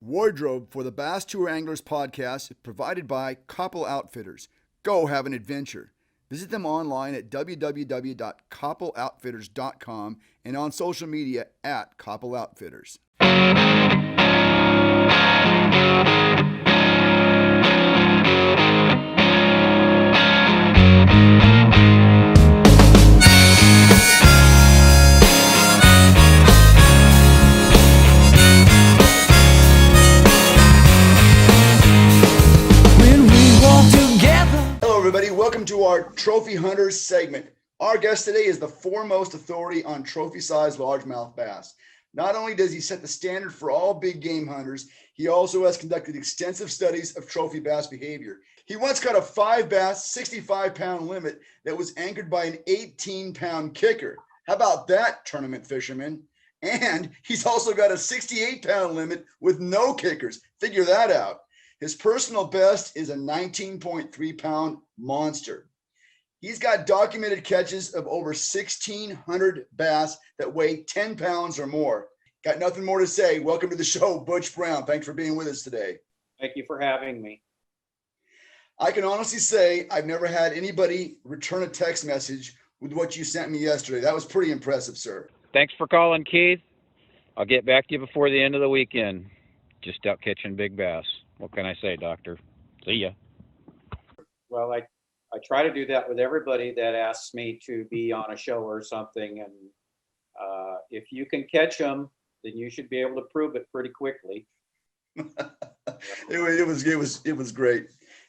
Wardrobe for the Bass Tour Anglers podcast is provided by Koppel Outfitters. Go have an adventure. Visit them online at www.koppeloutfitters.com and on social media at Koppel Outfitters. Everybody, welcome to our Trophy Hunters segment. Our guest today is the foremost authority on trophy-sized largemouth bass. Not only does he set the standard for all big game hunters, he also has conducted extensive studies of trophy bass behavior. He once caught a 5 bass, 65-pound limit that was anchored by an 18-pound kicker. How about that, tournament fisherman? And he's also got a 68-pound limit with no kickers. Figure that out. His personal best is a 19.3-pound monster. He's got documented catches of over 1,600 bass that weigh 10 pounds or more. Got nothing more to say. Welcome to the show, Butch Brown. Thanks for being with us today. Thank you for having me. I can honestly say I've never had anybody return a text message with what you sent me yesterday. That was pretty impressive, sir. Thanks for calling, Keith. I'll get back to you before the end of the weekend. Just out catching big bass. What can I say, Doctor? See ya. Well, I try to do that with everybody that asks me to be on a show or something. And if you can catch them, then you should be able to prove it pretty quickly. It was great.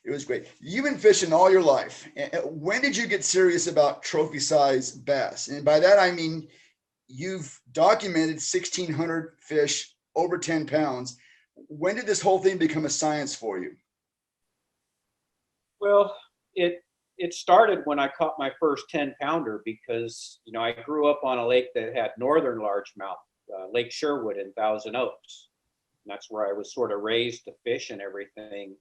It was great. You've been fishing all your life. When did you get serious about trophy size bass? And by that, I mean, you've documented 1,600 fish over 10 pounds. When did this whole thing become a science for you? Well, it started when I caught my first 10-pounder because, I grew up on a lake that had northern largemouth, Lake Sherwood in Thousand Oaks. And that's where I was sort of raised to fish and everything.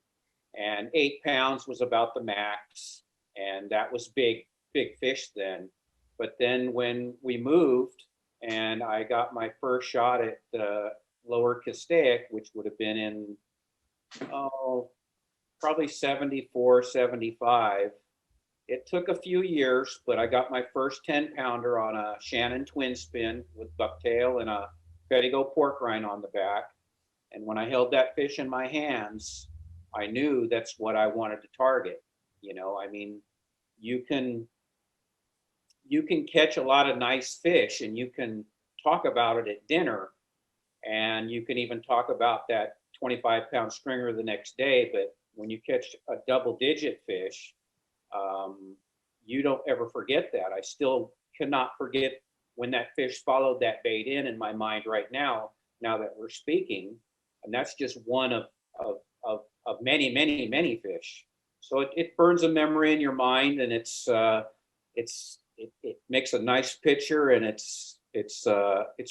And 8 pounds was about the max. And that was big fish then. But then when we moved and I got my first shot at Lower Castaic, which would have been in, probably 74, 75. It took a few years, but I got my first 10-pounder on a Shannon twin spin with bucktail and a Fedigo pork rind on the back. And when I held that fish in my hands, I knew that's what I wanted to target. You can catch a lot of nice fish and you can talk about it at dinner. And you can even talk about that 25-pound stringer the next day. But when you catch a double-digit fish, you don't ever forget that. I still cannot forget when that fish followed that bait in my mind right now that we're speaking. And that's just one of many, many, many fish. So it burns a memory in your mind, and it makes a nice picture, and it's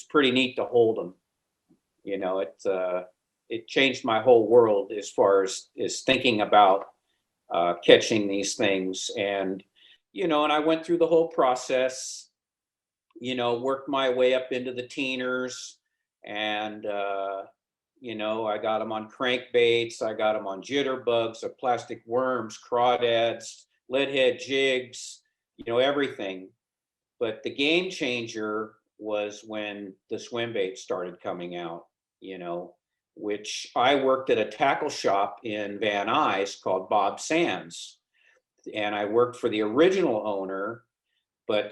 pretty neat to hold them. It changed my whole world as far as thinking about catching these things. And, and I went through the whole process, worked my way up into the teeners and, I got them on crankbaits. I got them on jitterbugs, plastic worms, crawdads, leadhead jigs, everything. But the game changer was when the swim baits started coming out. Which I worked at a tackle shop in Van Nuys called Bob Sands. And I worked for the original owner, but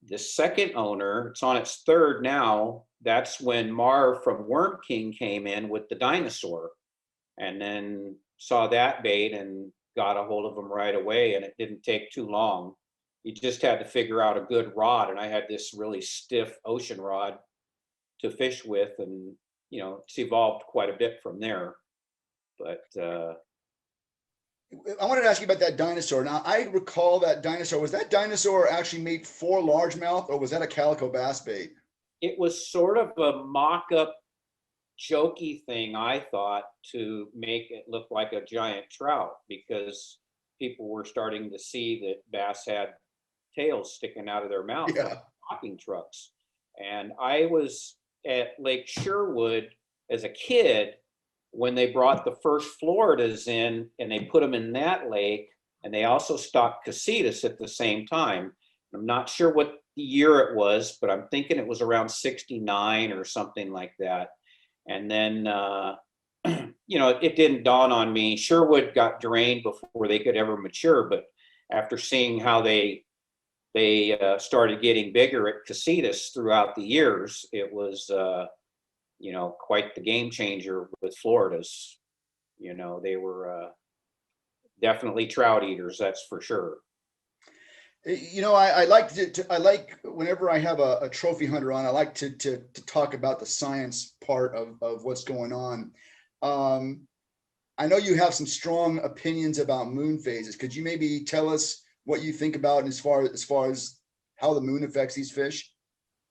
the second owner, it's on its third now, that's when Marv from Worm King came in with the dinosaur and then saw that bait and got a hold of him right away. And it didn't take too long. You just had to figure out a good rod. And I had this really stiff ocean rod to fish with, and it's evolved quite a bit from there. But I wanted to ask you about that dinosaur. Now, I recall that dinosaur. Was that dinosaur actually made for largemouth, or was that a calico bass bait? It was sort of a mock-up, jokey thing, I thought, to make it look like a giant trout, because people were starting to see that bass had tails sticking out of their mouth, like talking trucks. And I was at Lake Sherwood as a kid, when they brought the first Floridas in and they put them in that lake, and they also stocked casitas at the same time. I'm not sure what the year it was, but I'm thinking it was around 69 or something like that. And then, it didn't dawn on me. Sherwood got drained before they could ever mature, but after seeing how they started getting bigger at casitas throughout the years, it was, quite the game changer with Floridas. They were definitely trout eaters, that's for sure. I like I like whenever I have a trophy hunter on, I like to talk about the science part of what's going on. I know you have some strong opinions about moon phases. Could you maybe tell us what you think about as far as how the moon affects these fish?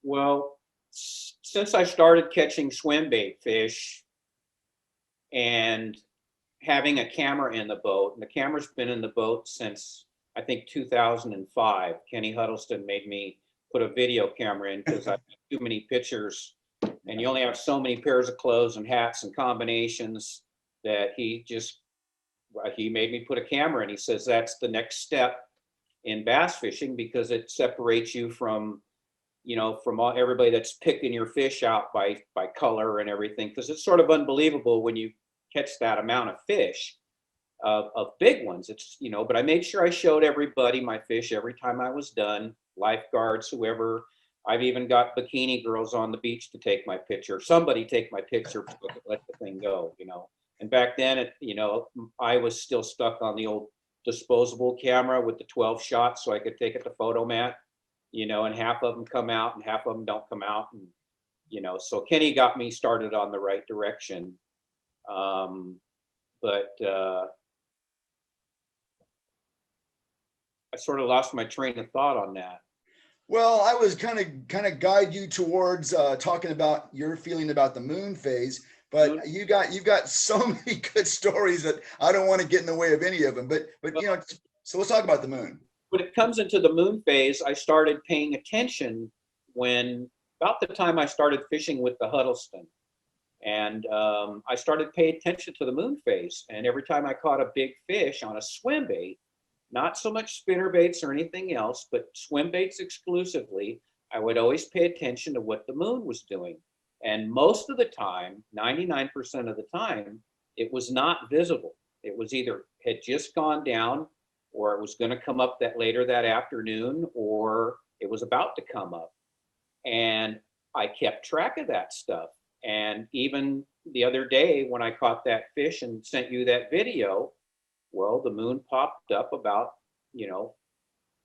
Well, since I started catching swim bait fish and having a camera in the boat, and the camera's been in the boat since I think 2005. Kenny Huddleston made me put a video camera in because I have too many pictures, and you only have so many pairs of clothes and hats and combinations that he made me put a camera in. He says that's the next step in bass fishing because it separates you from everybody that's picking your fish out by color and everything, because it's sort of unbelievable when you catch that amount of fish of big ones. But I made sure I showed everybody my fish every time I was done, lifeguards, whoever. I've even got bikini girls on the beach to take my picture. Somebody take my picture, let the thing go, And back then, I was still stuck on the old disposable camera with the 12 shots, so I could take it to Photomat, and half of them come out and half of them don't come out. And, so Kenny got me started on the right direction. But I sort of lost my train of thought on that. Well, I was kind of guide you towards talking about your feeling about the moon phase, but you've got so many good stories that I don't want to get in the way of any of them. But so let's talk about the moon. When it comes into the moon phase, I started paying attention about the time I started fishing with the Huddleston. And I started paying attention to the moon phase. And every time I caught a big fish on a swim bait, not so much spinner baits or anything else, but swim baits exclusively, I would always pay attention to what the moon was doing. And most of the time, 99% of the time, it was not visible. It was either had just gone down, or it was going to come up later that afternoon, or it was about to come up. And I kept track of that stuff. And even the other day when I caught that fish and sent you that video, well, the moon popped up about,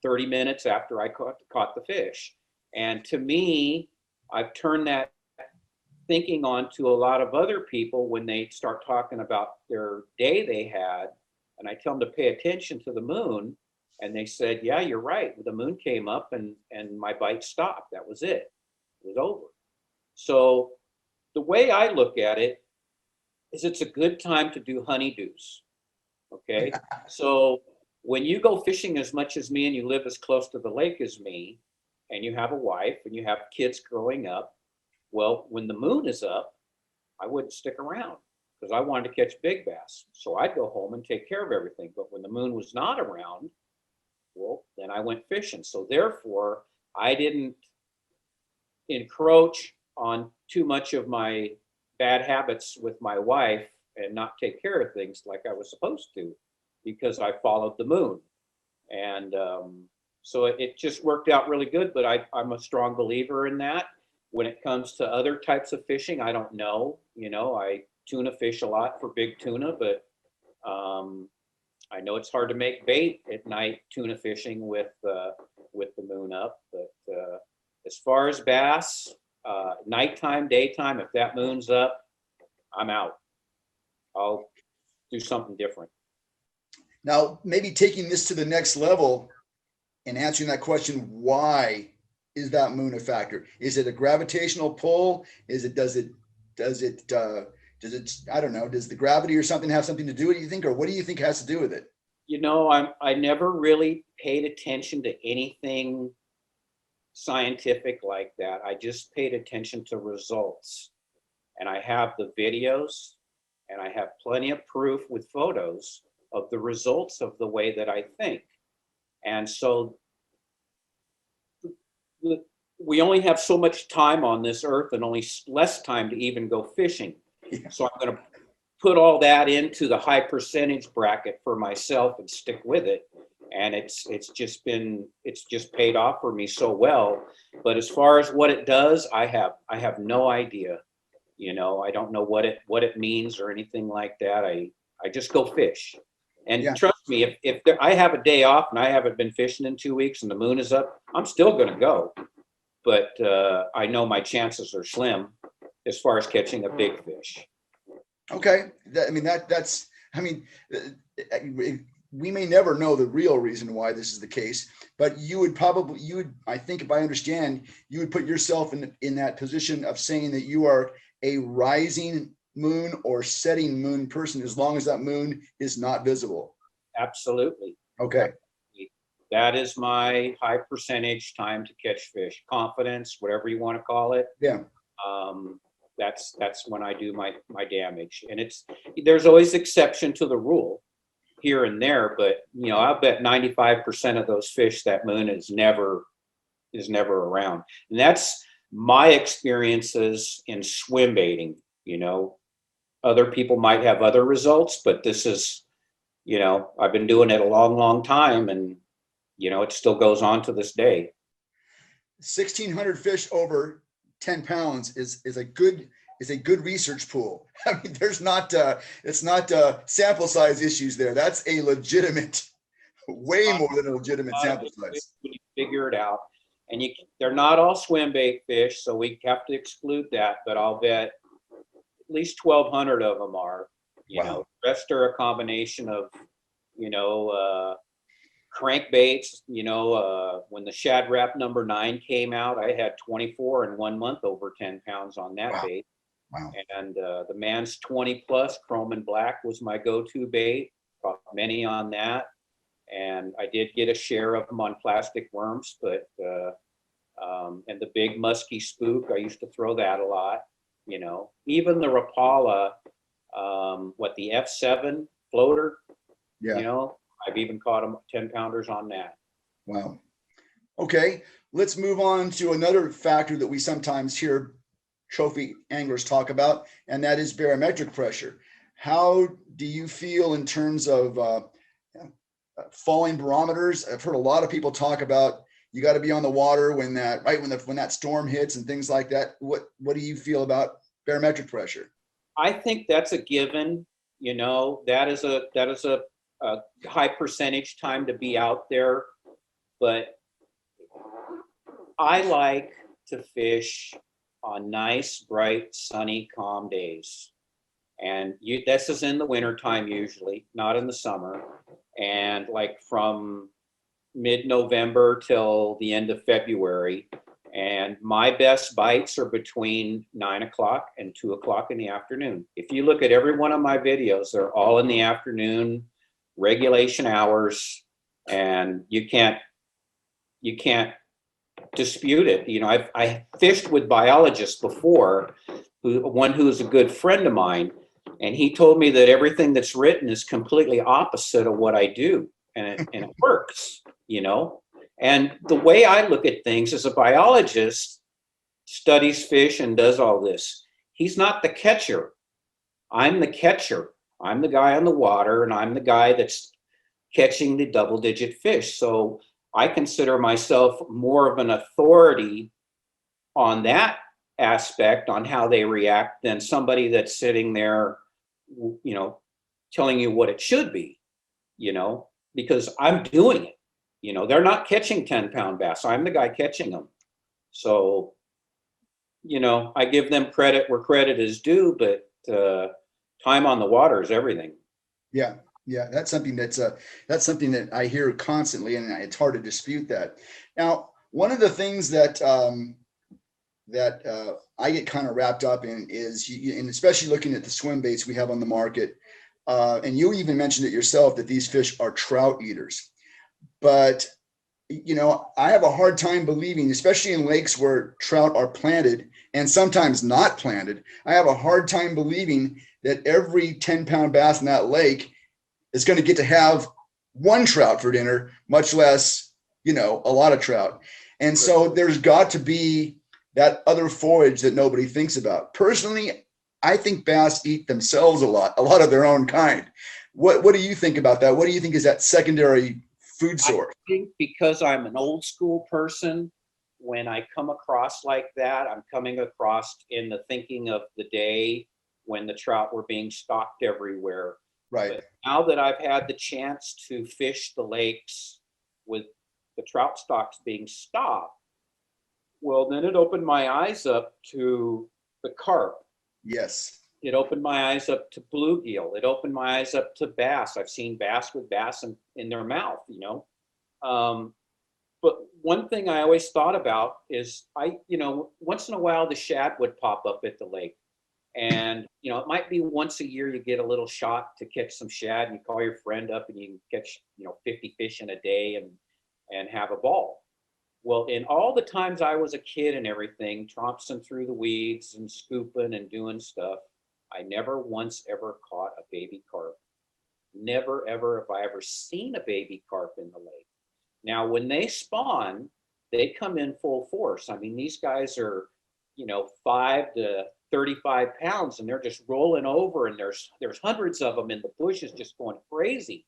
30 minutes after I caught the fish. And to me, I've turned that thinking on to a lot of other people when they start talking about their day they had. And I tell them to pay attention to the moon. And they said, yeah, you're right. The moon came up and my bite stopped. That was it. It was over. So the way I look at it is it's a good time to do honeydews. Okay. So when you go fishing as much as me and you live as close to the lake as me and you have a wife and you have kids growing up, well, when the moon is up, I wouldn't stick around because I wanted to catch big bass. So I'd go home and take care of everything. But when the moon was not around, well, then I went fishing. So therefore, I didn't encroach on too much of my bad habits with my wife and not take care of things like I was supposed to because I followed the moon. And so it just worked out really good, but I'm a strong believer in that. When it comes to other types of fishing, I don't know. I tuna fish a lot for big tuna, but I know it's hard to make bait at night tuna fishing with the moon up. But as far as bass, nighttime, daytime, if that moon's up, I'm out. I'll do something different. Now, maybe taking this to the next level and answering that question, why is that moon a factor? Is it a gravitational pull? Does it, I don't know, does the gravity or something have something to do with it, you think, or what do you think has to do with it? I never really paid attention to anything scientific like that. I just paid attention to results. And I have the videos and I have plenty of proof with photos of the results of the way that I think. And so we only have so much time on this earth and only less time to even go fishing. So I'm going to put all that into the high percentage bracket for myself and stick with it. And it's just paid off for me so well. But as far as what it does, I have no idea. You know, I don't know what it means or anything like that. I just go fish. And trust me, if I have a day off and I haven't been fishing in 2 weeks and the moon is up, I'm still going to go. But I know my chances are slim as far as catching a big fish. Okay. We may never know the real reason why this is the case, but I think if I understand, you would put yourself in that position of saying that you are a rising moon or setting moon person, as long as that moon is not visible. Absolutely. Okay. That is my high percentage time to catch fish. Confidence, whatever you want to call it. Yeah. That's when I do my damage. And there's always exception to the rule here and there, but you know, I'll bet 95% of those fish that moon is never around. And that's my experiences in swim baiting. You know, other people might have other results, but this is, you know, I've been doing it a long time, and you know, it still goes on to this day. 1,600 fish over 10 pounds is a good research pool. I mean, it's not sample size issues there. That's a legitimate, way more than a legitimate sample size. When you figure it out, and they're not all swim bait fish, so we have to exclude that. But I'll bet at least 1,200 of them are. You know, the rest are a combination of, you know, crankbaits. You know, when the Shad Rap number 9 came out, I had 24 in 1 month over 10 pounds on that bait. Wow. And the Man's 20 plus Chrome and Black was my go-to bait. Caught many on that. And I did get a share of them on plastic worms, but and the big musky spook, I used to throw that a lot. You know, even the Rapala, the F7 floater, you know, I've even caught them 10 pounders on that. Wow. Okay, let's move on to another factor that we sometimes hear trophy anglers talk about, and that is barometric pressure. How do you feel in terms of falling barometers? I've heard a lot of people talk about you got to be on the water when that storm hits and things like that. What do you feel about barometric pressure? I think that's a given. You know, that is a high percentage time to be out there, but I like to fish on nice, bright, sunny, calm days. And this is in the wintertime usually, not in the summer. And like from mid-November till the end of February. And my best bites are between 9 o'clock and 2 o'clock in the afternoon. If you look at every one of my videos, they're all in the afternoon, regulation hours, and you can't dispute it. You know, I fished with biologists before, one who is a good friend of mine, and he told me that everything that's written is completely opposite of what I do, and it works, you know. And the way I look at things as a biologist, studies fish and does all this. He's not the catcher. I'm the catcher. I'm the guy on the water, and I'm the guy that's catching the double-digit fish. So I consider myself more of an authority on that aspect, on how they react, than somebody that's sitting there, you know, telling you what it should be, you know, because I'm doing it. You know, they're not catching 10-pound bass. I'm the guy catching them. So, you know, I give them credit where credit is due, but time on the water is everything. Yeah. Yeah. That's something that I hear constantly, and it's hard to dispute that. Now, one of the things that I get kind of wrapped up in is, and especially looking at the swim baits we have on the market, and you even mentioned it yourself, that these fish are trout eaters. But, you know, I have a hard time believing, especially in lakes where trout are planted, and sometimes not planted, I have a hard time believing that every 10-pound bass in that lake is going to get to have one trout for dinner, much less, a lot of trout. And so there's got to be that other forage that nobody thinks about. Personally, I think bass eat themselves a lot of their own kind. What do you think about that? What do you think is that secondary food source? I think because I'm an old school person, when I come across like that, I'm coming across in the thinking of the day when the trout were being stocked everywhere. Right. But now that I've had the chance to fish the lakes with the trout stocks being stocked, well, then it opened my eyes up to the carp. Yes. It opened my eyes up to bluegill. It opened my eyes up to bass. I've seen bass with bass in their mouth, But one thing I always thought about is once in a while the shad would pop up at the lake. And, it might be once a year you get a little shot to catch some shad, and you call your friend up and you can catch, 50 fish in a day and have a ball. Well, in all the times I was a kid and everything, tromping through the weeds and scooping and doing stuff, I never once ever caught a baby carp. Never, ever have I ever seen a baby carp in the lake. Now, when they spawn, they come in full force. I mean, these guys are, 5 to 35 pounds, and they're just rolling over, and there's hundreds of them in the bushes just going crazy.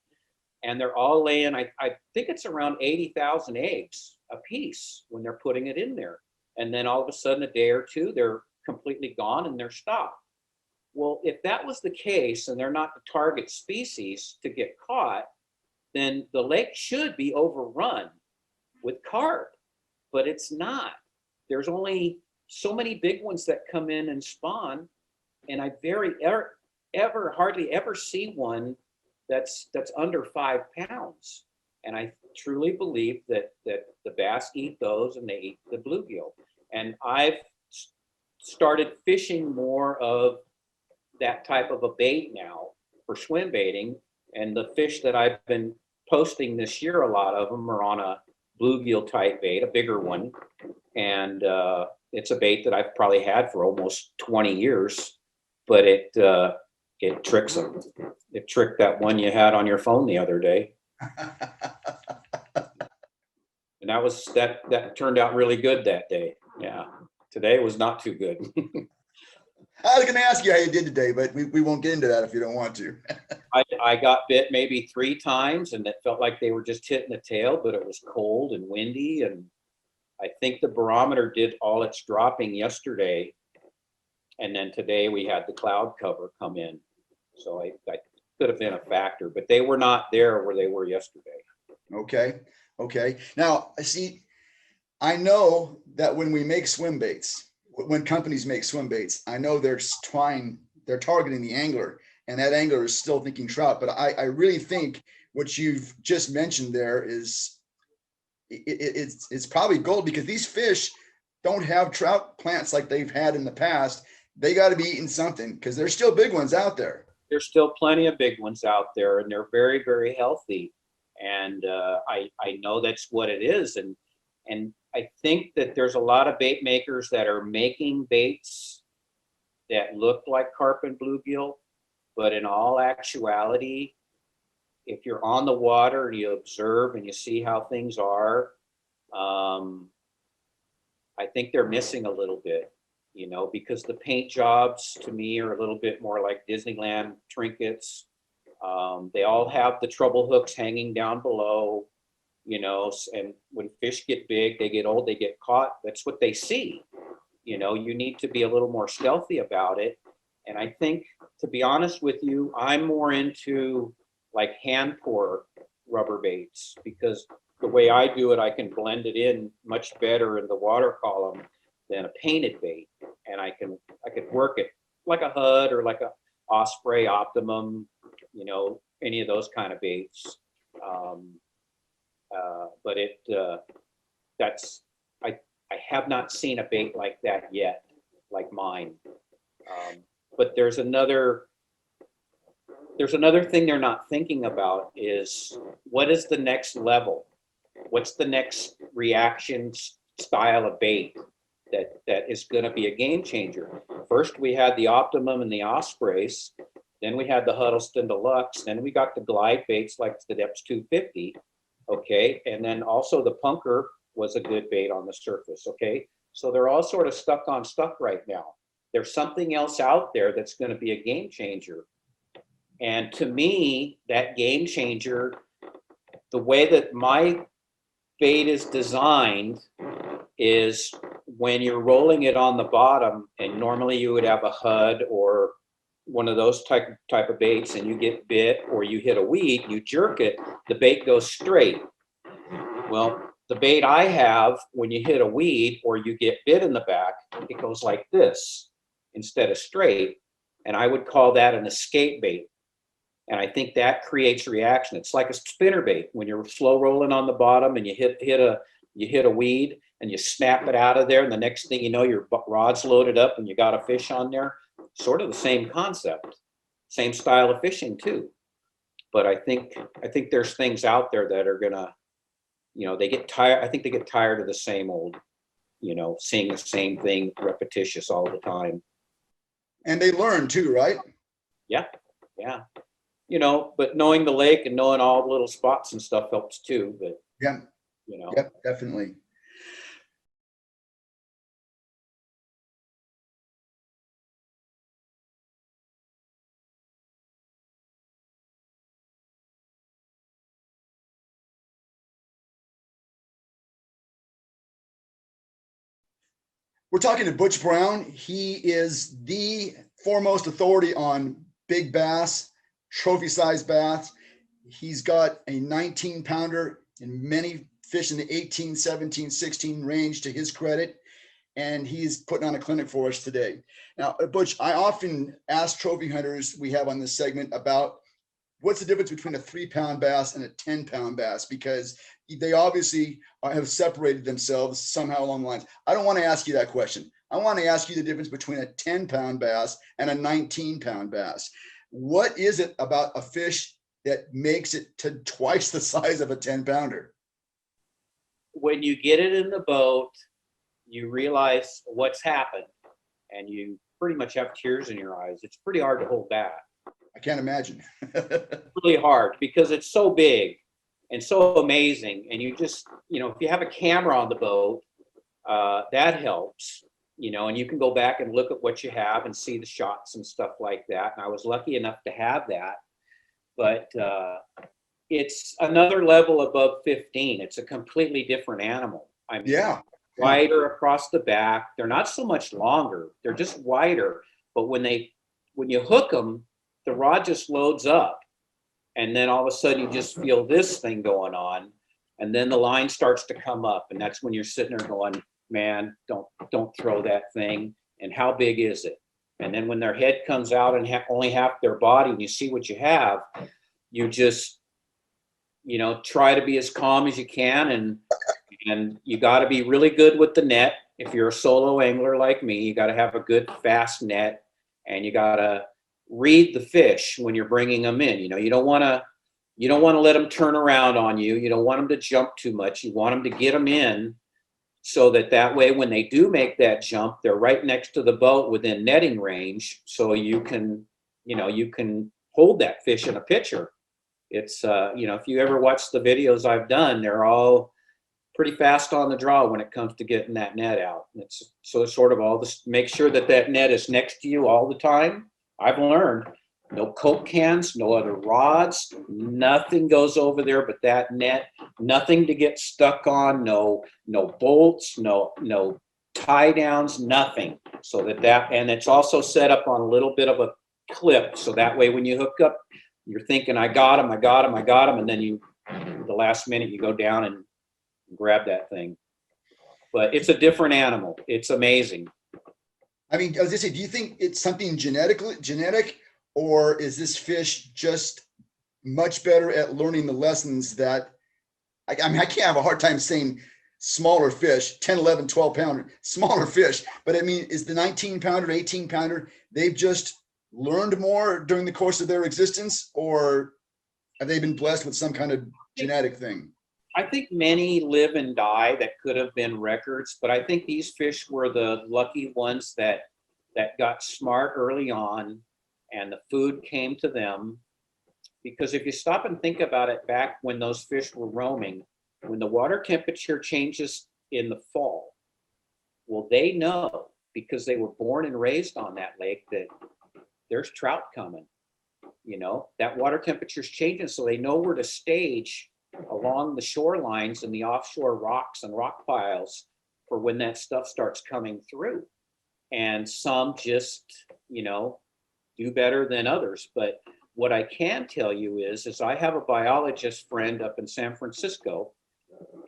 And they're all laying, I think it's around 80,000 eggs a piece when they're putting it in there. And then all of a sudden, a day or two, they're completely gone and they're stopped. Well, if that was the case, and they're not the target species to get caught, then the lake should be overrun with carp, but it's not. There's only so many big ones that come in and spawn, and I hardly ever see one that's under 5 pounds. And I truly believe that the bass eat those, and they eat the bluegill. And I've started fishing more of that type of a bait now for swim baiting, and the fish that I've been posting this year, a lot of them are on a bluegill type bait, a bigger one, and it's a bait that I've probably had for almost 20 years, but it tricks them. It tricked that one you had on your phone the other day, and that turned out really good that day. Yeah, today was not too good. I was going to ask you how you did today, but we won't get into that if you don't want to. I got bit maybe 3 times, and it felt like they were just hitting the tail, but it was cold and windy. And I think the barometer did all its dropping yesterday. And then today we had the cloud cover come in. So I could have been a factor, but they were not there where they were yesterday. Okay. Now, I know that when we make swim baits, when companies make swim baits, I know they're targeting the angler, and that angler is still thinking trout. But I really think what you've just mentioned there is it's probably gold, because these fish don't have trout plants like they've had in the past. They got to be eating something, because there's still big ones out there. There's still plenty of big ones out there, and they're very, very healthy. And I know that's what it is. And I think that there's a lot of bait makers that are making baits that look like carp and bluegill, but in all actuality, if you're on the water and you observe and you see how things are, I think they're missing a little bit, because the paint jobs to me are a little bit more like Disneyland trinkets. They all have the treble hooks hanging down below. And when fish get big, they get old, they get caught. That's what they see. You need to be a little more stealthy about it. And I think, to be honest with you, I'm more into like hand pour rubber baits, because the way I do it, I can blend it in much better in the water column than a painted bait. And I could work it like a HUD or like a Osprey Optimum, any of those kind of baits. But I have not seen a bait like that yet, like mine. But there's another thing they're not thinking about is, what is the next level? What's the next reaction style of bait? that is going to be a game changer. First, we had the Optimum and the Ospreys. Then we had the Huddleston Deluxe. Then we got the glide baits like the Depths 250. Okay. And then also the Punker was a good bait on the surface. Okay. So they're all sort of stuck on stuck right now. There's something else out there that's going to be a game changer. And to me, that game changer, the way that my bait is designed is when you're rolling it on the bottom, and normally you would have a HUD or one of those type of baits, and you get bit or you hit a weed, you jerk it, the bait goes straight. Well, the bait I have, when you hit a weed or you get bit in the back, it goes like this instead of straight. And I would call that an escape bait. And I think that creates reaction. It's like a spinner bait. When you're slow rolling on the bottom and you hit a weed and you snap it out of there, and the next thing you know, your rod's loaded up and you got a fish on there. Sort of the same concept, same style of fishing too. But I think there's things out there that are gonna, they get tired. I think they get tired of the same old, seeing the same thing repetitious all the time. And they learn too, right? Yeah. But knowing the lake and knowing all the little spots and stuff helps too. But yeah, yep, definitely. We're talking to Butch Brown. He is the foremost authority on big bass, trophy size bass. He's got a 19 pounder and many fish in the 18, 17, 16 range to his credit. And he's putting on a clinic for us today. Now, Butch, I often ask trophy hunters we have on this segment about what's the difference between a 3-pound bass and a 10-pound bass, because they obviously have separated themselves somehow along the lines. I don't want to ask you that question. I want to ask you the difference between a 10-pound bass and a 19-pound bass. What is it about a fish that makes it to twice the size of a 10-pounder? When you get it in the boat, you realize what's happened, and you pretty much have tears in your eyes. It's pretty hard to hold back. I can't imagine. Really hard because it's so big and so amazing. And you just, if you have a camera on the boat, that helps, and you can go back and look at what you have and see the shots and stuff like that. And I was lucky enough to have that, but it's another level above 15. It's a completely different animal. I mean, wider across the back. They're not so much longer. They're just wider. But when you hook them, the rod just loads up, and then all of a sudden you just feel this thing going on, and then the line starts to come up, and that's when you're sitting there going, man, don't throw that thing. And how big is it? And then when their head comes out and only half their body, and you see what you have, you just try to be as calm as you can, and you got to be really good with the net. If you're a solo angler like me, you got to have a good fast net, and you got to read the fish when you're bringing them in. You don't want to let them turn around on you. You don't want them to jump too much. You want them to get them in so that way when they do make that jump, they're right next to the boat within netting range, so you can hold that fish in a picture. It's if you ever watch the videos I've done, they're all pretty fast on the draw when it comes to getting that net out. It's sort of all this, make sure that net is next to you all the time. I've learned no Coke cans, no other rods, nothing goes over there but that net, nothing to get stuck on, no bolts, no tie downs, nothing. So and it's also set up on a little bit of a clip. So that way when you hook up, you're thinking, I got him. And then the last minute you go down and grab that thing. But it's a different animal. It's amazing. I mean, I was gonna say, do you think it's something genetic, or is this fish just much better at learning the lessons that, I can't have a hard time saying smaller fish, 10, 11, 12 pounder, smaller fish. But I mean, is the 19 pounder, 18 pounder, they've just learned more during the course of their existence, or have they been blessed with some kind of genetic thing? I think many live and die that could have been records, but I think these fish were the lucky ones that got smart early on, and the food came to them. Because if you stop and think about it, back when those fish were roaming, when the water temperature changes in the fall, well, they know, because they were born and raised on that lake, that there's trout coming. That water temperature is changing, so they know where to stage along the shorelines and the offshore rocks and rock piles for when that stuff starts coming through. And some just, do better than others. But what I can tell you is I have a biologist friend up in San Francisco,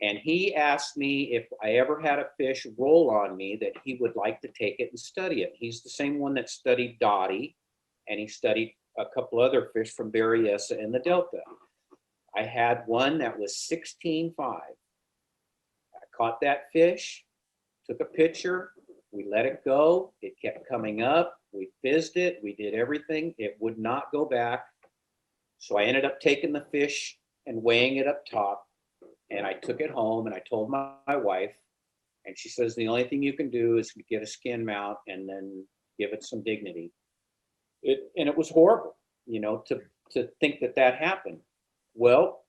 and he asked me if I ever had a fish roll on me that he would like to take it and study it. He's the same one that studied dottie, and he studied a couple other fish from Berryessa in the Delta. I had one that was 16.5. I caught that fish, took a picture, we let it go. It kept coming up. We fizzed it. We did everything. It would not go back. So I ended up taking the fish and weighing it up top. And I took it home and I told my wife, and she says, the only thing you can do is get a skin mount and then give it some dignity. And it was horrible, to think that happened. Well,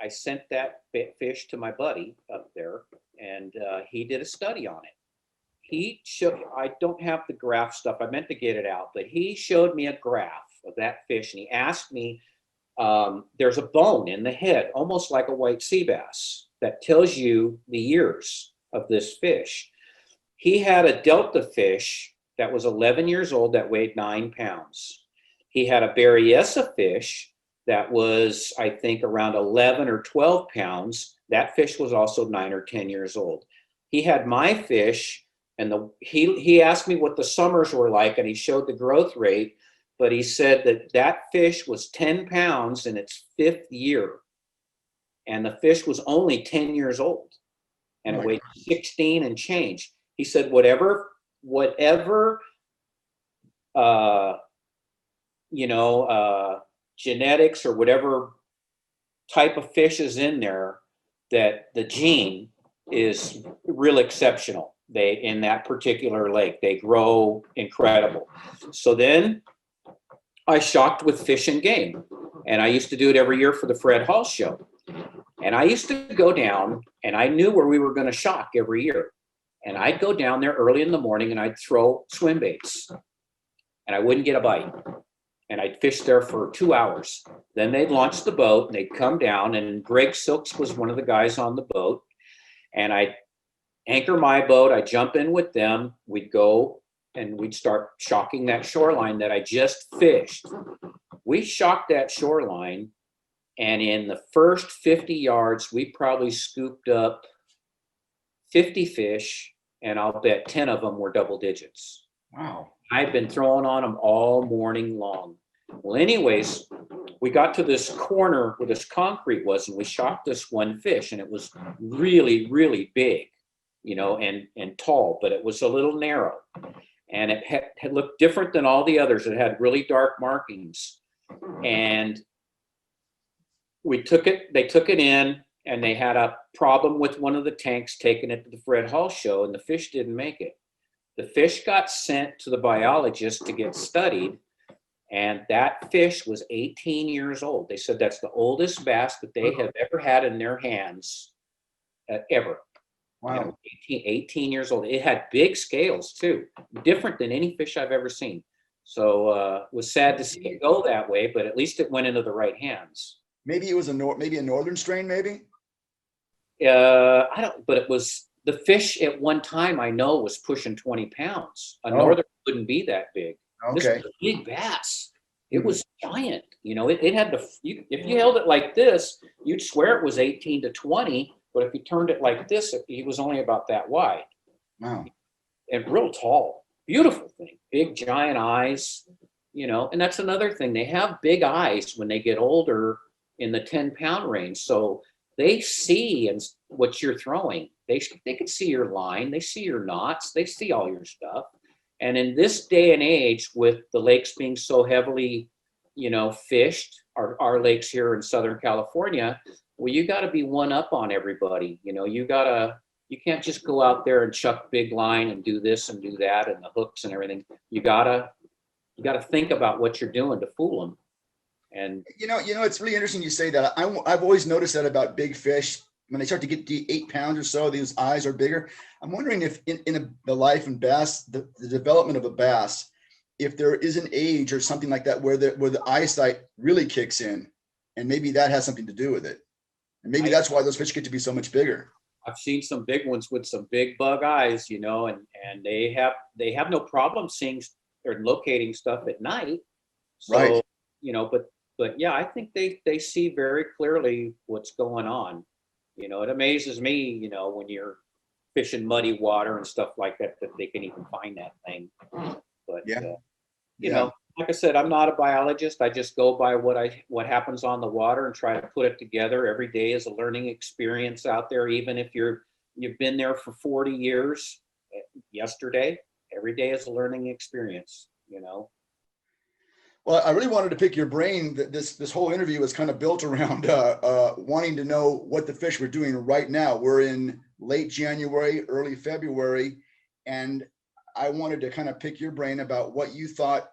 I sent that fish to my buddy up there, and he did a study on it. I don't have the graph stuff. I meant to get it out, but he showed me a graph of that fish, and he asked me, there's a bone in the head, almost like a white sea bass, that tells you the years of this fish. He had a Delta fish that was 11 years old that weighed 9 pounds. He had a Berryessa fish that was, I think, around 11 or 12 pounds. That fish was also 9 or 10 years old. He had my fish, and he asked me what the summers were like, and he showed the growth rate, but he said that fish was 10 pounds in its 5th year, and the fish was only 10 years old, and it weighed 16 and change. He said whatever genetics or whatever type of fish is in there, that the gene is real exceptional. In that particular lake, they grow incredible. So then I shocked with Fish and Game, and I used to do it every year for the Fred Hall show. And I used to go down, and I knew where we were going to shock every year. And I'd go down there early in the morning, and I'd throw swim baits, and I wouldn't get a bite. And I'd fish there for 2 hours. Then they'd launch the boat, and they'd come down, and Greg Silks was one of the guys on the boat. And I'd anchor my boat, I'd jump in with them, we'd go, and we'd start shocking that shoreline that I just fished. We shocked that shoreline, and in the first 50 yards, we probably scooped up 50 fish, and I'll bet 10 of them were double digits. Wow. I've been throwing on them all morning long. Well, anyways, we got to this corner where this concrete was, and we shocked this one fish, and it was really, really big, and tall, but it was a little narrow. And it had looked different than all the others. It had really dark markings. And they took it in, and they had a problem with one of the tanks taking it to the Fred Hall show, and the fish didn't make it. The fish got sent to the biologist to get studied, and that fish was 18 years old. They said that's the oldest bass that they have ever had in their hands, ever. Wow. 18 years old. It had big scales too, different than any fish I've ever seen. So it was sad to see it go that way, but at least it went into the right hands. Maybe it was maybe a northern strain, maybe? I don't, but it was, the fish at one time I know was pushing 20 pounds. A northern wouldn't be that big. Okay. This was a big bass. It was giant. It had if you held it like this, you'd swear it was 18 to 20, but if you turned it like this, he was only about that wide. Wow. And real tall. Beautiful thing. Big giant eyes, and that's another thing. They have big eyes when they get older in the 10-pound range. So they see what you're throwing. They can see your line. They see your knots. They see all your stuff. And in this day and age, with the lakes being so heavily, fished, our lakes here in Southern California, Well, you got to be one up on everybody. You can't just go out there and chuck big line and do this and do that and the hooks and everything. You gotta think about what you're doing to fool them. And it's really interesting you say that. I've always noticed that about big fish. When they start to get to 8 pounds or so, these eyes are bigger. I'm wondering if the life and bass, the development of a bass, if there is an age or something like that where the eyesight really kicks in, and maybe that has something to do with it. And maybe that's why those fish get to be so much bigger. I've seen some big ones with some big bug eyes, and they have no problem seeing or locating stuff at night. So, Right. But yeah, I think they see very clearly what's going on. It amazes me, when you're fishing muddy water and stuff like that, that they can even find that thing. But Yeah. like I said, I'm not a biologist. I just go by what happens on the water and try to put it together. Every day is a learning experience out there, even if you've been there for 40 years. Yesterday, every day is a learning experience. Well, I really wanted to pick your brain. That this whole interview is kind of built around wanting to know what the fish we're doing right now. We're in late January, early February, and I wanted to kind of pick your brain about what you thought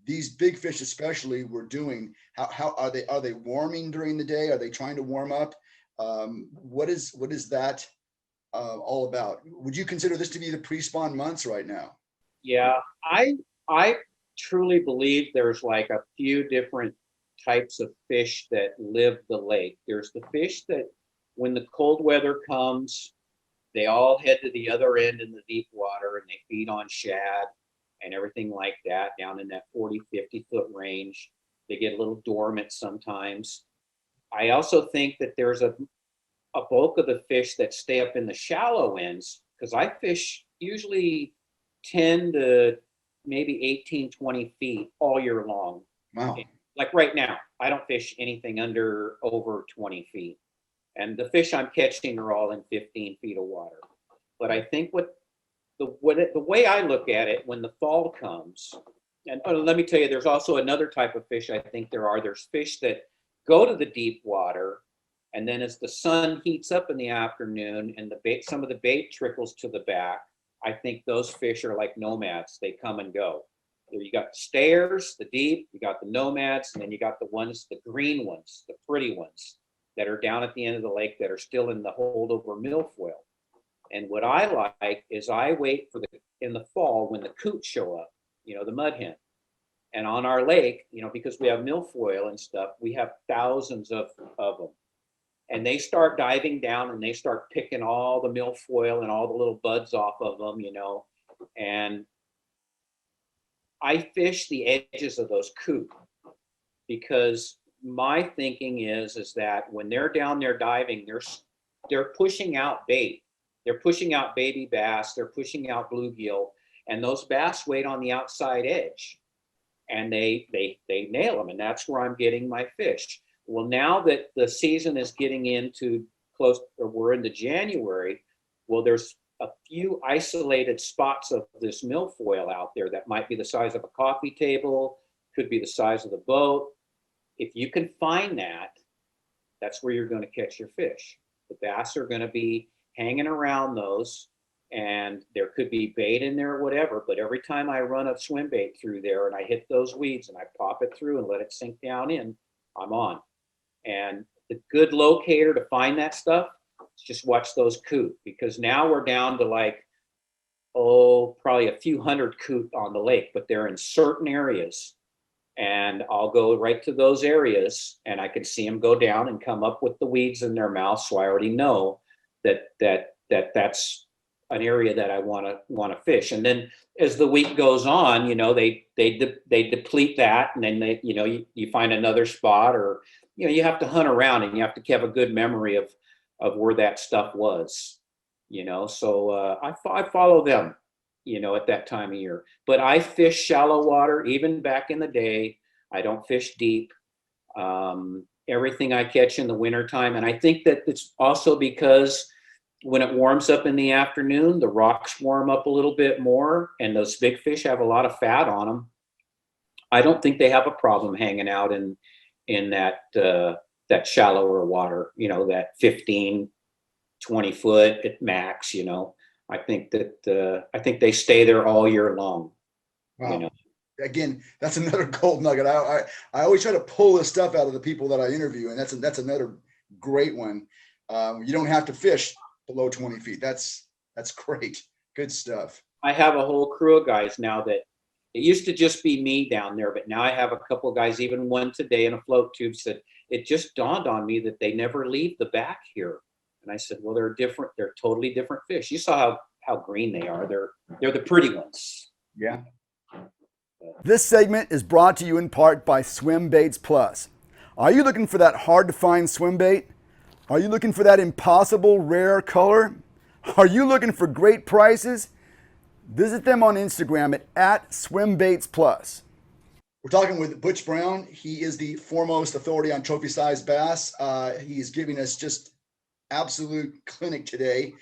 these big fish especially were doing. How are they warming during the day? Are they trying to warm up? What is that all about? Would you consider this to be the pre-spawn months right now? Yeah, I truly believe there's like a few different types of fish that live the lake. There's the fish that when the cold weather comes, they all head to the other end in the deep water and they feed on shad and everything like that down in that 40, 50 foot range. They get a little dormant sometimes. I also think that there's a bulk of the fish that stay up in the shallow ends, because I fish usually 10 to maybe 18, 20 feet all year long. Wow. Like right now, I don't fish anything over 20 feet. And the fish I'm catching are all in 15 feet of water. But I think the way I look at it, when the fall comes, and let me tell you, there's also another type of fish I think there's fish that go to the deep water, and then as the sun heats up in the afternoon and some of the bait trickles to the back, I think those fish are like nomads. They come and go. You got the stayers, the deep, you got the nomads, and then you got the green ones, the pretty ones that are down at the end of the lake that are still in the holdover milfoil. And what I like is I wait in the fall when the coots show up, the mud hen. And on our lake, because we have milfoil and stuff, we have thousands of them. And they start diving down and they start picking all the milfoil and all the little buds off of them, and I fish the edges of those coot, because my thinking is that when they're down there diving, they're pushing out bait. They're pushing out baby bass, they're pushing out bluegill, and those bass wait on the outside edge and they nail them, and that's where I'm getting my fish. Well, now that the season is getting into we're into January, well, there's a few isolated spots of this milfoil out there that might be the size of a coffee table, could be the size of the boat. If you can find that, that's where you're going to catch your fish. The bass are going to be hanging around those, and there could be bait in there or whatever, but every time I run a swim bait through there and I hit those weeds and I pop it through and let it sink down in, I'm on. And the good locator to find that stuff is just watch those coot, because now we're down to probably a few hundred coot on the lake, but they're in certain areas. And I'll go right to those areas and I can see them go down and come up with the weeds in their mouth. So I already know that's an area that I want to fish. And then as the week goes on, they deplete that, and then you find another spot, or you have to hunt around and you have to have a good memory of where that stuff was. So I follow them, at that time of year. But I fish shallow water, even back in the day. I don't fish deep. Everything I catch in the wintertime. And I think that it's also because when it warms up in the afternoon, the rocks warm up a little bit more, and those big fish have a lot of fat on them. I don't think they have a problem hanging out in that that shallower water, that 15, 20 foot at max, I think that they stay there all year long. Wow. Again, that's another gold nugget. I always try to pull this stuff out of the people that I interview, and that's another great one. You don't have to fish below 20 feet. That's great. Good stuff. I have a whole crew of guys now that it used to just be me down there, but now I have a couple of guys, even one today in a float tube, said it just dawned on me that they never leave the back here. And I said, well, they're different. They're totally different fish. You saw how green they are. They're the pretty ones. Yeah. This segment is brought to you in part by Swim Baits Plus. Are you looking for that hard to find swim bait? Are you looking for that impossible rare color? Are you looking for great prices? Visit them on Instagram at @SwimBaitsPlus. We're talking with Butch Brown. He is the foremost authority on trophy-sized bass. He's giving us just absolute clinic today.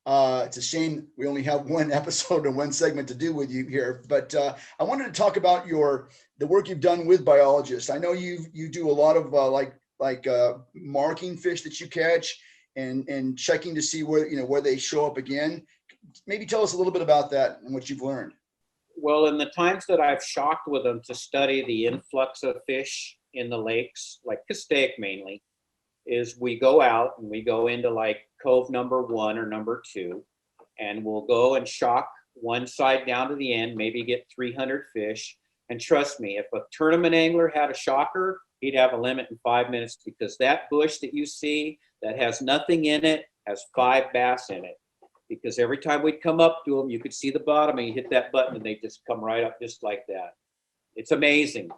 It's a shame we only have one episode and one segment to do with you here, but I wanted to talk about the work you've done with biologists. I know you do a lot of marking fish that you catch and checking to see where they show up again. Maybe tell us a little bit about that and what you've learned. Well, in the times that I've shocked with them to study the influx of fish in the lakes, like Castaic mainly, is we go out and we go into like cove number 1 or number 2, and we'll go and shock one side down to the end, maybe get 300 fish. And trust me, if a tournament angler had a shocker, he'd have a limit in 5 minutes, because that bush that you see that has nothing in it has 5 bass in it. Because every time we'd come up to them, you could see the bottom and you hit that button and they just come right up just like that. It's amazing.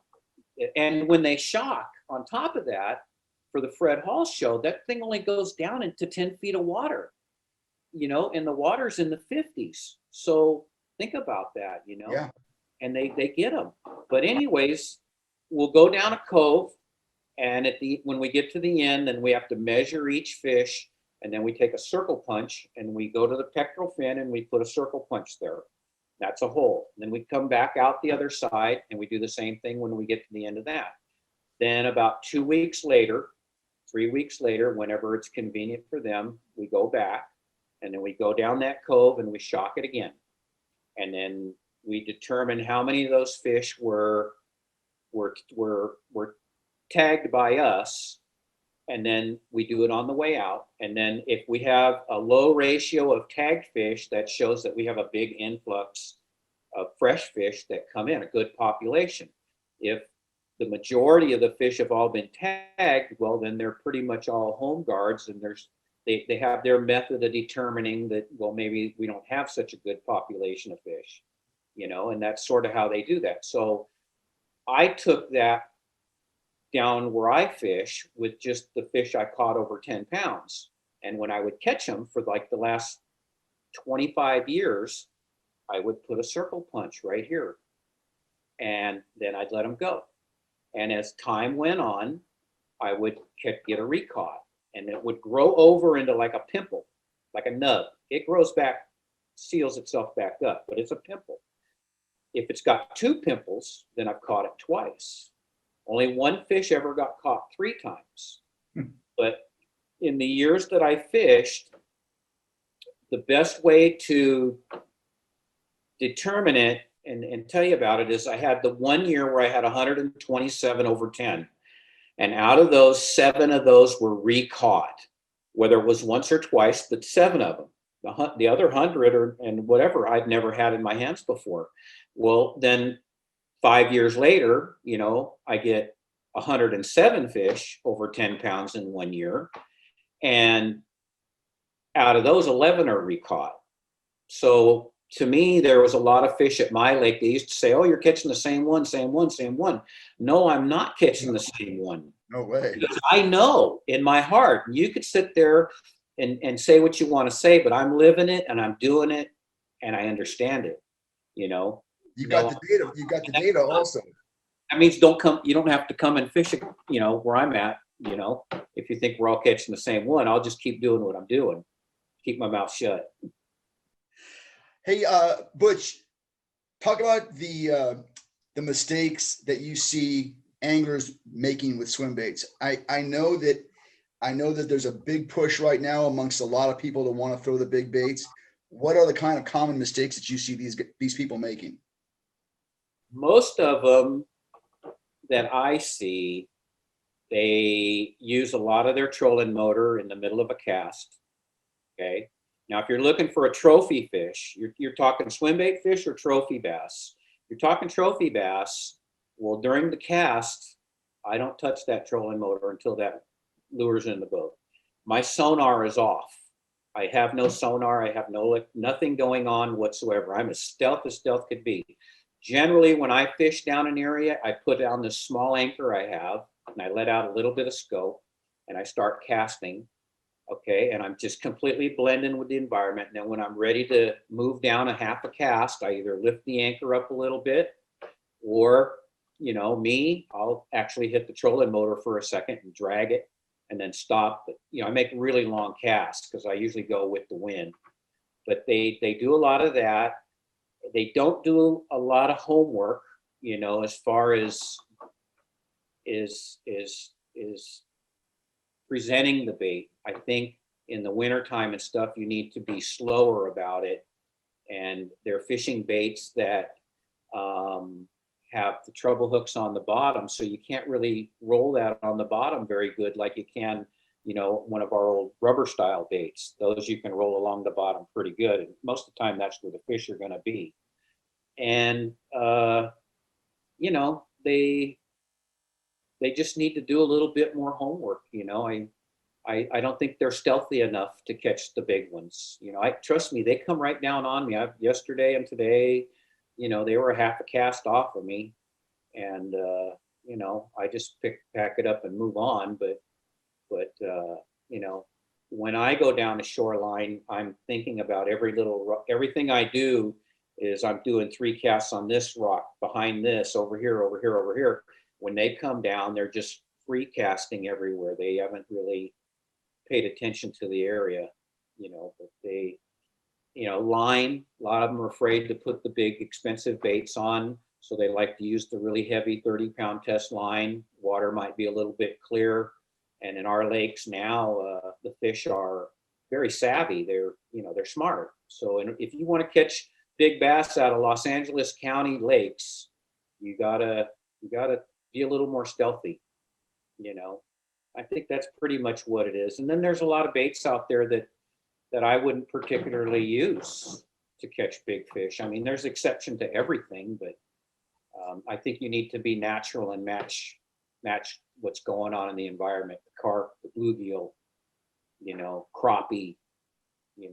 And when they shock, on top of that, for the Fred Hall show, that thing only goes down into 10 feet of water, and the water's in the 50s. So think about that, Yeah. And they get them. But anyways, we'll go down a cove, and when we get to the end, then we have to measure each fish, and then we take a circle punch and we go to the pectoral fin and we put a circle punch there. That's a hole. Then we come back out the other side and we do the same thing when we get to the end of that. Then about 2 weeks later, 3 weeks later, whenever it's convenient for them, we go back and then we go down that cove and we shock it again. And then we determine how many of those fish were tagged by us. And then we do it on the way out. And then if we have a low ratio of tagged fish, that shows that we have a big influx of fresh fish that come in, a good population. If the majority of the fish have all been tagged, well, then they're pretty much all home guards, and they have their method of determining that, well, maybe we don't have such a good population of fish, and that's sort of how they do that. So I took that down where I fish with just the fish I caught over 10 pounds. And when I would catch them for like the last 25 years, I would put a circle punch right here, and then I'd let them go. And as time went on, I would get a recaught, and it would grow over into like a pimple, like a nub. It grows back, seals itself back up, but it's a pimple. If it's got 2 pimples, then I've caught it twice. Only one fish ever got caught 3 times. But in the years that I fished, the best way to determine it and tell you about it is I had the 1 year where I had 127 over 10. And out of those, 7 of those were recaught, whether it was once or twice, but 7 of them. The other 100 and whatever I'd never had in my hands before. Well, then 5 years later, I get 107 fish over 10 pounds in 1 year. And out of those, 11 are recaught. So to me, there was a lot of fish at my lake. They used to say, oh, you're catching the same one, same one, same one. No, I'm not catching the same one. No way. Because I know in my heart, you could sit there and say what you want to say, but I'm living it and I'm doing it and I understand it, You got the data. You got the data also. That means you don't have to come and fish it, where I'm at, if you think we're all catching the same one, I'll just keep doing what I'm doing. Keep my mouth shut. Hey, Butch, talk about the mistakes that you see anglers making with swim baits? I know that there's a big push right now amongst a lot of people to want to throw the big baits. What are the kind of common mistakes that you see these people making? Most of them that I see, they use a lot of their trolling motor in the middle of a cast. Okay. Now, if you're looking for a trophy fish, you're talking swim bait fish or trophy bass. You're talking trophy bass. Well, during the cast, I don't touch that trolling motor until that lure's in the boat. My sonar is off. I have no sonar. I have nothing going on whatsoever. I'm as stealth could be. Generally, when I fish down an area, I put down this small anchor I have, and I let out a little bit of scope, and I start casting. Okay, and I'm just completely blending with the environment. And then when I'm ready to move down a half a cast, I either lift the anchor up a little bit, or, I'll actually hit the trolling motor for a second and drag it and then stop. But, I make really long casts because I usually go with the wind. But they do a lot of that. They don't do a lot of homework, as far as is presenting the bait. I think in the wintertime and stuff, you need to be slower about it. And they're fishing baits that have the treble hooks on the bottom, so you can't really roll that on the bottom very good like you can, one of our old rubber style baits. Those you can roll along the bottom pretty good. And most of the time, that's where the fish are going to be. And, they just need to do a little bit more homework. I don't think they're stealthy enough to catch the big ones. Trust me, they come right down on me. Yesterday and today, they were a half a cast off of me, and I just pack it up and move on. But when I go down the shoreline, I'm thinking about everything I do is I'm doing 3 casts on this rock, behind this, over here, over here, over here. When they come down, they're just free casting everywhere. They haven't really paid attention to the area, but they, line, a lot of them are afraid to put the big expensive baits on. So they like to use the really heavy 30-pound test line. Water might be a little bit clear. And in our lakes now, the fish are very savvy. They're smart. So if you want to catch big bass out of Los Angeles County lakes, you gotta be a little more stealthy. I think that's pretty much what it is. And then there's a lot of baits out there that I wouldn't particularly use to catch big fish. I mean, there's exception to everything, but I think you need to be natural and match what's going on in the environment. The carp, the bluegill, crappie,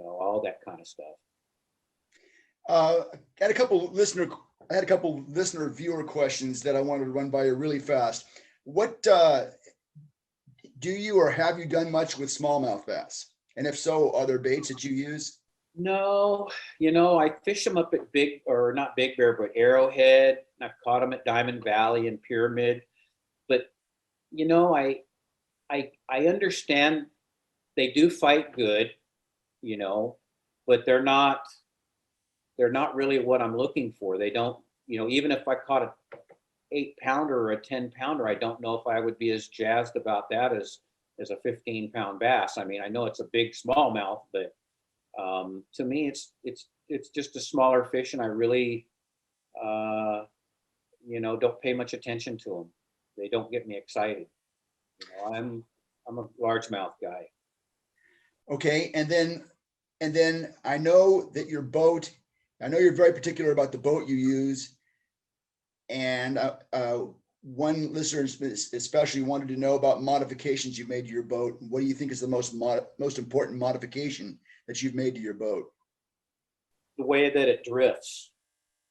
all that kind of stuff. I had a couple listener viewer questions that I wanted to run by you really fast. What do you or have you done much with smallmouth bass? And if so, are there baits that you use? No, I fish them up at not Big Bear, but Arrowhead. I've caught them at Diamond Valley and Pyramid. But, I understand they do fight good, but they're not really what I'm looking for. They don't, even if I caught a 8-pounder or a 10-pounder, I don't know if I would be as jazzed about that as a 15-pound bass. I mean, I know it's a big smallmouth, but to me, it's just a smaller fish, and I really, don't pay much attention to them. They don't get me excited. I'm a largemouth guy. Okay, and then I know that your boat. I know you're very particular about the boat you use, and one listener especially wanted to know about modifications you've made to your boat. What do you think is the most important modification that you've made to your boat? The way that it drifts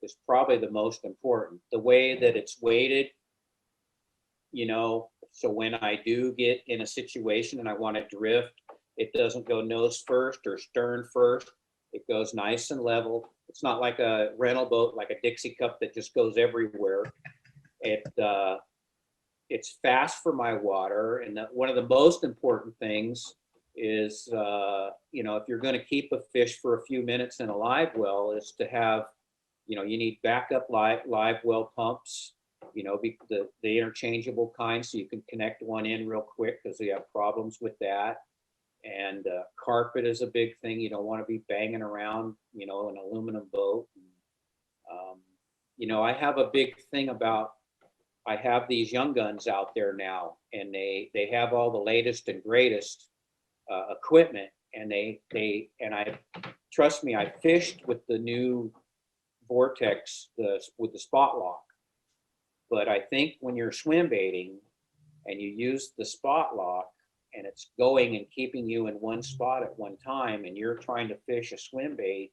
is probably the most important. The way that it's weighted, so when I do get in a situation and I want to drift, it doesn't go nose first or stern first. It goes nice and level. It's not like a rental boat, like a Dixie Cup that just goes everywhere. It's fast for my water. And one of the most important things is, if you're going to keep a fish for a few minutes in a live well, is to have, you need backup live well pumps. the interchangeable kind, so you can connect one in real quick because we have problems with that. And carpet is a big thing. You don't want to be banging around, an aluminum boat. I have a big thing about, I have these young guns out there now, and they have all the latest and greatest equipment, and I trust me, I fished with the new Vortex with the spot lock. But I think when you're swim baiting and you use the spot lock and it's going and keeping you in one spot at one time, and you're trying to fish a swim bait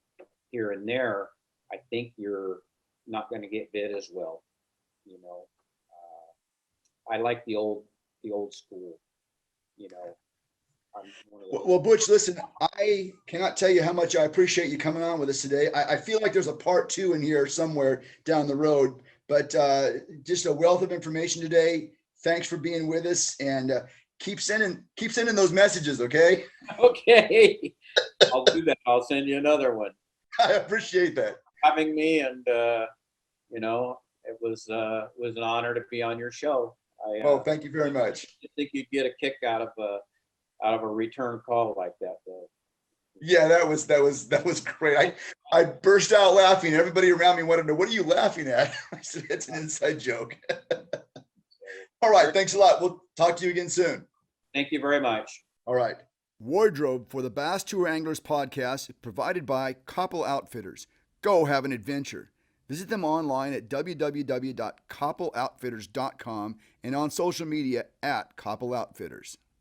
here and there, I think you're not going to get bit as well. I like the old school. I'm one of those. Well, Butch, listen, I cannot tell you how much I appreciate you coming on with us today. I feel like there's a part 2 in here somewhere down the road, but just a wealth of information today. Thanks for being with us, and keep sending those messages, okay? Okay, I'll do that. I'll send you another one. I appreciate that. Having me, and it was an honor to be on your show. Well, thank you very much. I think you'd get a kick out of a return call like that, though. Yeah, that was great. I burst out laughing. Everybody around me wanted to know, what are you laughing at? I said, it's an inside joke. All right, thanks a lot. We'll talk to you again soon. Thank you very much. All right. Wardrobe for the Bass Tour Anglers podcast provided by Koppel Outfitters. Go have an adventure. Visit them online at www.koppelOutfitters.com and on social media at Koppel Outfitters.